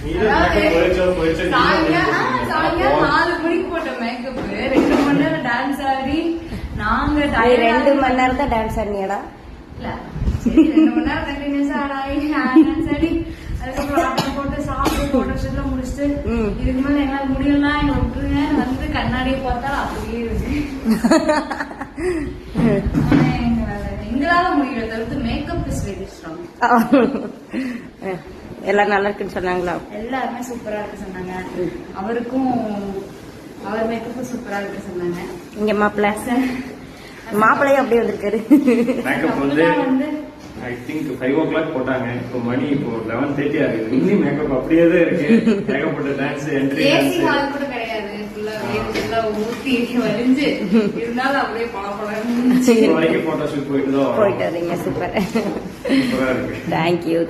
4 மணிக்கு போட்ட மேக்கப் 2 மணி நேரம் டான்ஸ் ஆடி நாங்க 2 மணி நேரம் தான் டான்ஸ் ஆடினியடா? இல்ல 2 மணி நேரம் கண்டினியூஸா டான்ஸ் ஆடி அதுக்கப்புறம் ஆட்டம் போட்டு சாப்பிட்டு போட்டோ முடிச்சுட்டு இதுக்கு மேல எங்களால் முடியலாம் எங்க விட்டுருங்க வந்து கண்ணாடியை பார்த்தா அப்படியே இருக்கு. எங்களால முடியல தவிர்த்து மேக்கப் இஸ் வெரி ஸ்ட்ராங். எல்லாம் நல்லா இருக்குன்னு சொன்னாங்களா? எல்லாருமே சூப்பரா இருக்கு சொன்னாங்க. அவருக்கும் அவர் மேக்கப்பும் சூப்பரா இருக்கு சொன்னாங்க. இங்க மாப்பிள்ளையும் அப்படியே வந்திருக்காரு. மேக்கப் வந்து I think 5 o'clock போட்டாங்க. இப்போ மணி இப்போ 11:30 ஆகுது. இன்னும் மேக்கப் அப்படியே தான் இருக்கு. ஏகப்பட்ட டான்ஸ் என்ட்ரி டான்ஸ் ஹால் கூட கிடையாது. ஃபுல்லா ஊத்தி வலிஞ்சு இருந்தாலும் அப்படியே பளபளன்னு வரைக்கும் போட்டோ ஷூட் போயிட்டு வரீங்க. சூப்பர். சூப்பரா இருக்கு. தேங்க்யூ.